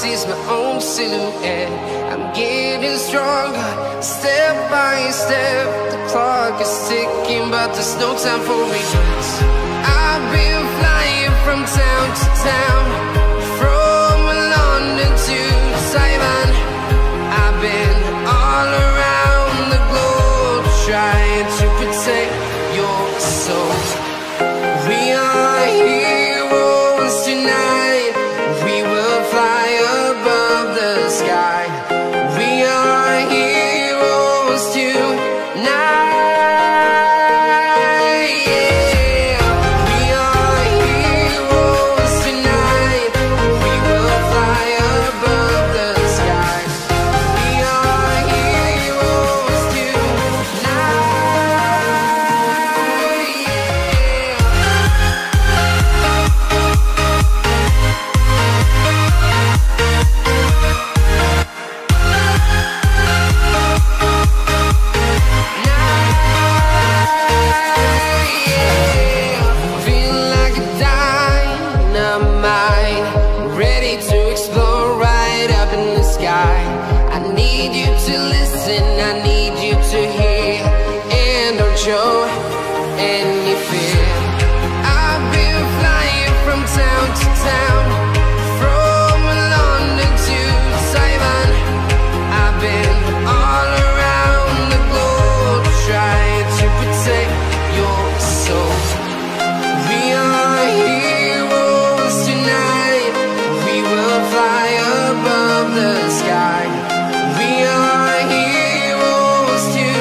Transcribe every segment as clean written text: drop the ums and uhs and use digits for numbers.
sees my own silhouette. I'm getting stronger, step by step. The clock is ticking, but there's no time for regrets. I've been flying from town to town, from London to Taiwan. I've been all around the globe, trying to protect your soul. We are heroes tonight. We will fly above the sky. We are heroes tonight. Show any fear. I've been flying from town to town, from London to Taiwan. I've been all around the globe, trying to protect your soul. We are heroes tonight. We will fly above the sky. We are heroes tonight.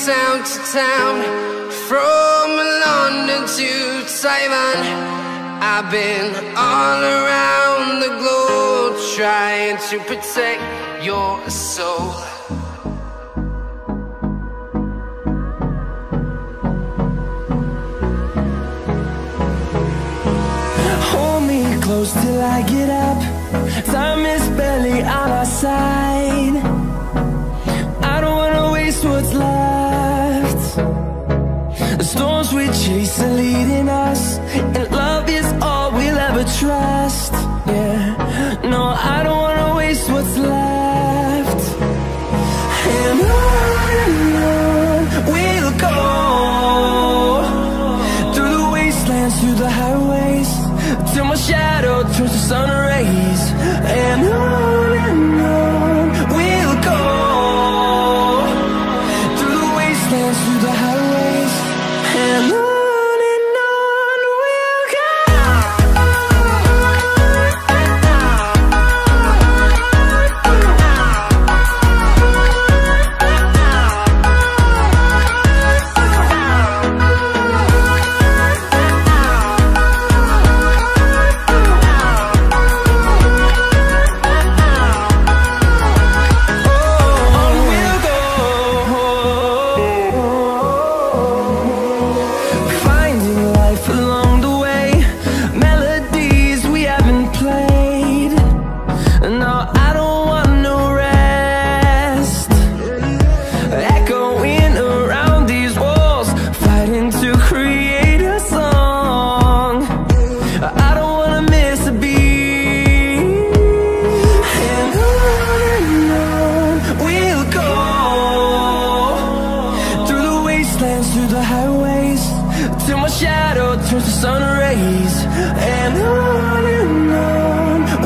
Town to town, from London to Taiwan. I've been all around the globe, trying to protect your soul. Hold me close till I get up. Time is barely on our side. I don't wanna waste what's left. The storms we chase are leading us, and love is all we'll ever trust. Yeah, no, I don't wanna waste what's left. And on we'll go, through the wastelands, through the highways, till my shadow turns to sun rays. And on we'll go, through the wastelands, through the highways, and on we'll go. shadow turns to sun rays. And on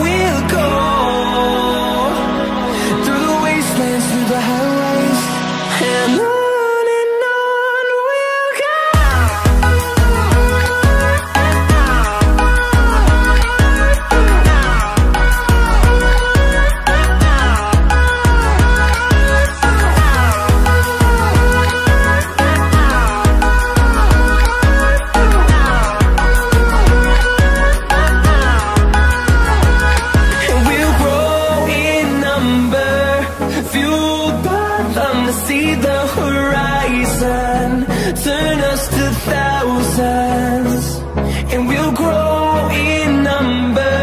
we'll go, through the wastelands, through the highways. And on we'll go. See the horizon turn us to thousands, and we'll grow in number,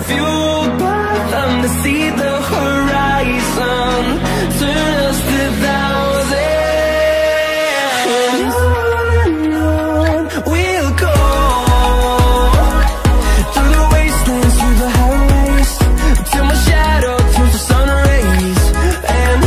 fueled by them to see the horizon turn us to thousands. And on we'll go, through the wastelands, through the highways, till my shadow turns to sun rays. And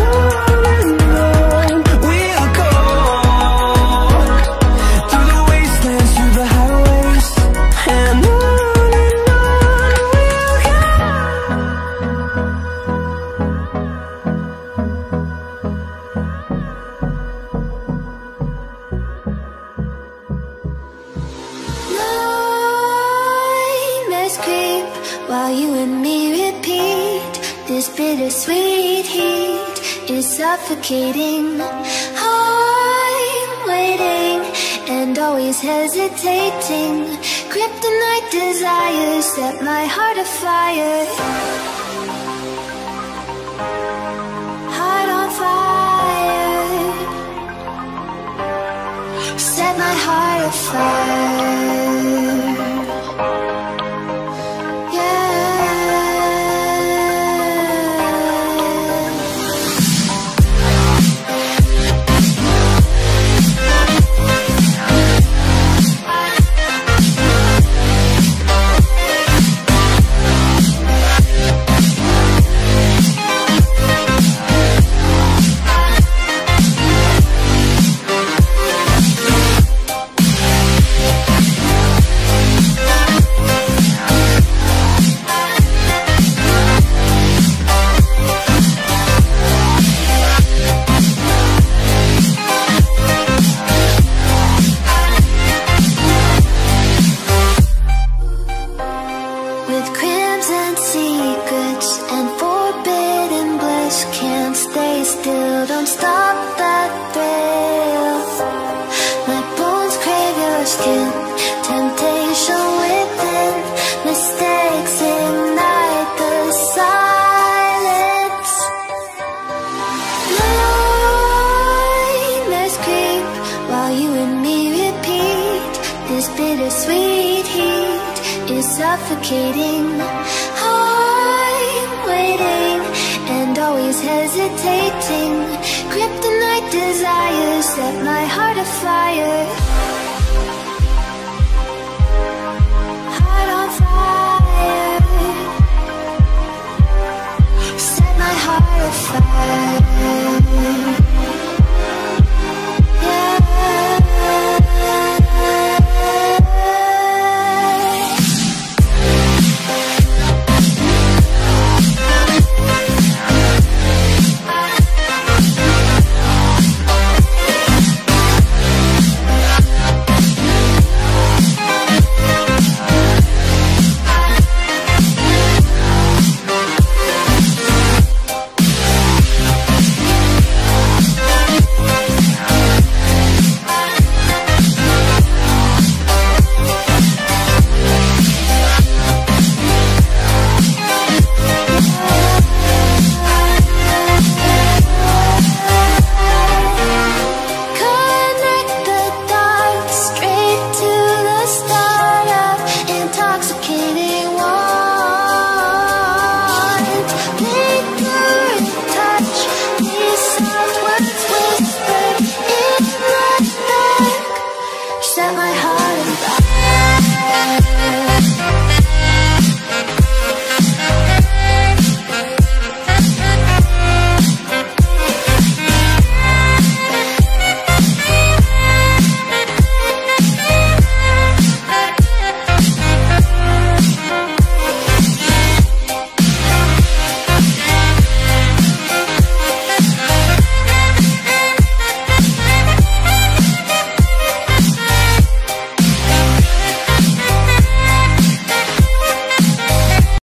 while you and me repeat, this bittersweet heat is suffocating. I'm waiting and always hesitating. Kryptonite desires set my heart afire. Heart on fire, set my heart afire. Don't stop that thrill. My bones crave your skin. Temptation within. Mistakes ignite the silence. Nightmares creep while you and me repeat. This bittersweet heat is suffocating. I'm waiting and always hesitating. Kryptonite desires set my heart afire.